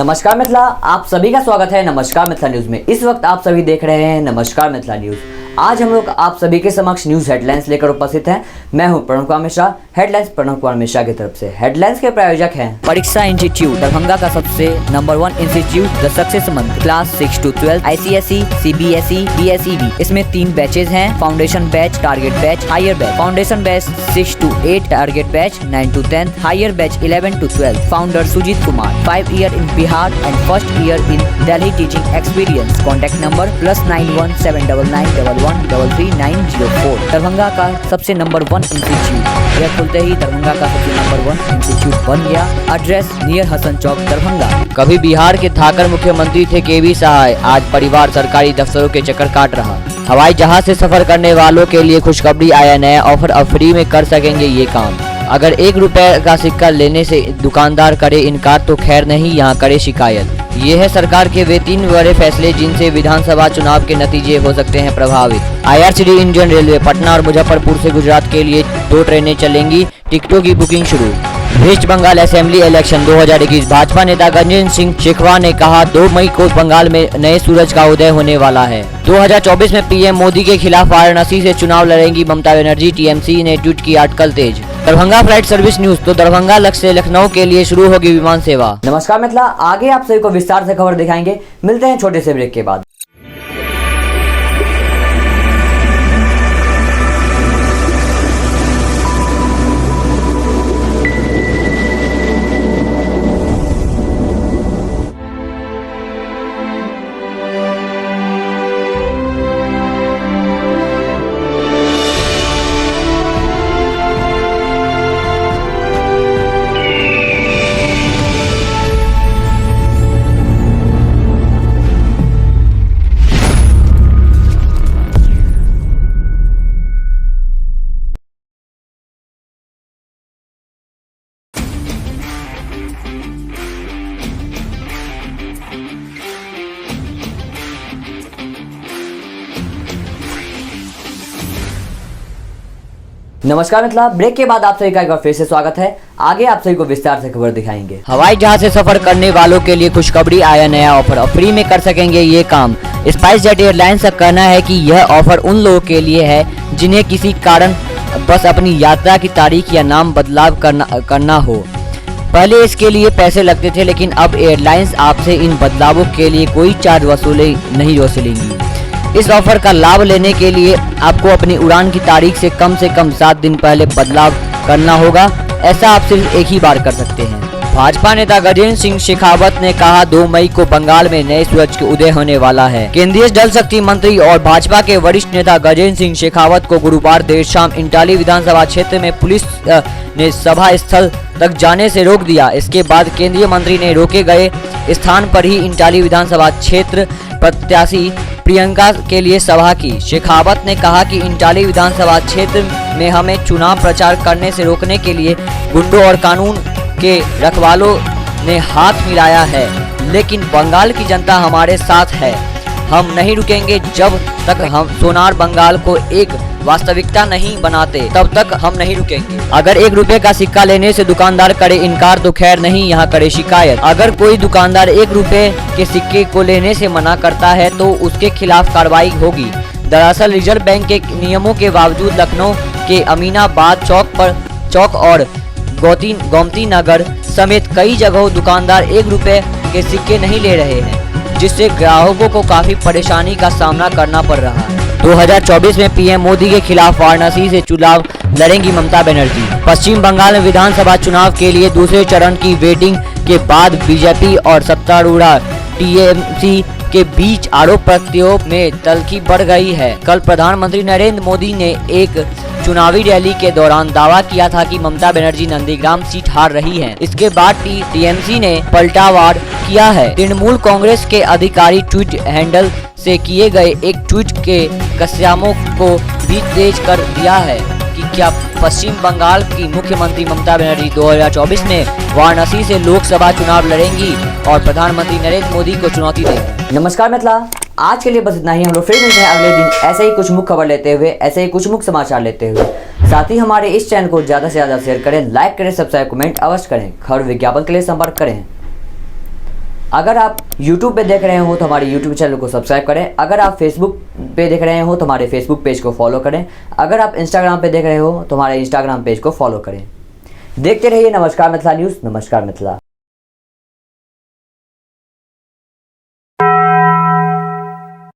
नमस्कार मिथिला, आप सभी का स्वागत है नमस्कार मिथिला न्यूज में। इस वक्त आप सभी देख रहे हैं नमस्कार मिथिला न्यूज। आज हम लोग आप सभी के समक्ष न्यूज हेडलाइंस लेकर उपस्थित हैं। मैं हूं प्रणव कुमार मिश्रा। हेडलाइंस प्रणव कुमार मिश्रा की तरफ से। हेडलाइंस के प्रायोजक हैं परीक्षा इंस्टीट्यूट, दरभंगा का सबसे number 1 institute, the success month, class 6 to 12, ICSE, CBSE, DSEB। इसमें 3 बैचेज हैं, foundation batch, target batch, higher batch. Foundation batch 6 to 8, target batch 9 to 10, higher batch 11 to 12। Founder Sujit Kumar, 5 year in Bihar and 1st year in Delhi teaching experience। Contact number +91 799 1133 Darbhanga का सबसे number 1 institute. यह खुलते ही दरभंगा का सबसे number 1 institute बन गया। Address near Hasan चौक, दरभंगा। कभी बिहार के थाकर मुख्यमंत्री थे केवी सहाय, आज परिवार सरकारी दफ्तरों के चक्कर काट रहा। हवाई जहाज से सफर करने वालों के लिए खुशखबरी, आया नया ऑफर, अब फ्री में कर सकेंगे ये काम। अगर 1 रुपए का सिक्का लेने से दुकानदार करे इनकार तो खैर नहीं, यहाँ करे शिकायत। ये है सरकार के वे 3 बड़े फैसले जिनसे विधानसभा चुनाव के नतीजे हो सकते हैं प्रभावित। IRCTC इंडियन रेलवे पटना और मुजफ्फरपुर से गुजरात के लिए 2 ट्रेनें चलेंगी, टिकटों की बुकिंग शुरू। West Bengal assembly election 2021, Bhajpa नेता गजेंद्र सिंह शेखावत ने कहा 2 मई को बंगाल में नए सूरज का उदय होने वाला है। 2024 में पीएम मोदी के खिलाफ वाराणसी से चुनाव लड़ेंगी ममता बनर्जी, TMC ने ट्वीट की अटकल तेज। दरभंगा फ्लाइट सर्विस न्यूज, तो दरभंगा से लखनऊ के लिए शुरू होगी विमान सेवा। नमस्कार मिथिला, आगे आप सभी को विस्तार से खबर दिखाएंगे। मिलते हैं छोटे से ब्रेक के बाद। नमस्कार मिथिला, ब्रेक के बाद आप सभी का एक बार फिर से स्वागत है। आगे आप सभी को विस्तार से खबर दिखाएंगे। हवाई जहाज से सफर करने वालों के लिए खुशखबरी, आया नया ऑफर, अब फ्री में कर सकेंगे ये काम। स्पाइसजेट एयरलाइंस का कहना है कि यह ऑफर उन लोगों के लिए है जिन्हें किसी कारण बस अपनी यात्रा की तारीख या नाम बदलाव करना हो। पहले इसके लिए पैसे लगते थे, लेकिन अब एयरलाइंस आपसे इन बदलावों के लिए कोई चार्ज नहीं वसूलेंगी। इस ऑफर का लाभ लेने के लिए आपको अपनी उड़ान की तारीख से कम 7 दिन पहले बदलाव करना होगा। ऐसा आप सिर्फ एक ही बार कर सकते हैं। भाजपा नेता गजेंद्र सिंह शेखावत ने कहा 2 मई को बंगाल में नए सूरज के उदय होने वाला है। केंद्रीय जल शक्ति मंत्री और भाजपा के वरिष्ठ नेता गजेंद्र सिंह शेखावत को गुरुवार देर शाम इंटाली विधानसभा क्षेत्र में पुलिस ने सभा स्थल तक जाने से रोक दिया। इसके बाद केंद्रीय मंत्री ने रोके गए स्थान पर ही इंटाली विधानसभा क्षेत्र प्रत्याशी प्रियंका के लिए सभा की। शेखावत ने कहा कि इंटाली विधानसभा क्षेत्र में हमें चुनाव प्रचार करने से रोकने के लिए गुंडों और कानून के रखवालों ने हाथ मिलाया है, लेकिन बंगाल की जनता हमारे साथ है। हम नहीं रुकेंगे जब तक हम सोनार बंगाल को एक वास्तविकता नहीं बनाते, तब तक हम नहीं रुकेंगे। अगर 1 रुपए का सिक्का लेने से दुकानदार करे इनकार तो खैर नहीं, यहाँ करे शिकायत। अगर कोई दुकानदार 1 रुपए के सिक्के को लेने से मना करता है तो उसके खिलाफ कार्रवाई होगी। दरअसल रिजर्व बैंक के नियमों के बावजूद लखनऊ के अमीनाबाद चौक और गोमती नगर समेत कई जगहों दुकानदार 1 रुपए के सिक्के नहीं ले रहे हैं, जिससे ग्राहकों को काफी परेशानी का सामना करना पड़ रहा है। 2024 में पीएम मोदी के खिलाफ वाराणसी से चुनाव लड़ेंगी ममता बनर्जी। पश्चिम बंगाल में विधानसभा चुनाव के लिए दूसरे चरण की वेटिंग के बाद बीजेपी और सत्तारूढ़ TMC के बीच आरोप प्रत्यारोप में तल्खी बढ़ गई है। कल प्रधानमंत्री नरेंद्र मोदी ने एक चुनावी रैली के दौरान दावा किया था कि ममता बनर्जी नंदीग्राम सीट हार रही हैं। इसके बाद TMC ने पलटावार किया है। तृणमूल कांग्रेस के अधिकारी ट्वीट हैंडल से किए गए एक ट्वीट के कस्यामों को भी तेज कर दिया है कि क्या पश्चिम बंगाल की मुख्यमंत्री ममता बनर्जी 2024 में वाराणसी से लोकसभा चुनाव लड़ेंगी और प्रधानमंत्री नरेंद्र मोदी को चुनौती देंगी। नमस्कार मिथिला, आज के लिए बस इतना ही। हम लोग फिर मिलते हैं अगले दिन ऐसे ही कुछ मुख्य खबर लेते हुए, ऐसे ही कुछ मुख्य समाचार लेते हुए। साथ ही हमारे इस चैनल को ज़्यादा से ज़्यादा शेयर करें, लाइक करें, सब्सक्राइब, कमेंट अवश्य करें। खबर विज्ञापन के लिए संपर्क करें। अगर आप YouTube पे देख रहे हो तो हमारे YouTube चैनल को सब्सक्राइब करें। अगर आप Facebook पे देख रहे हो तो हमारे Facebook पेज को फॉलो करें। अगर आप Instagram पे देख रहे हो तो हमारे Instagram पेज को फॉलो करें। देखते रहिए नमस्कार मिथिला न्यूज़। नमस्कार मिथिला।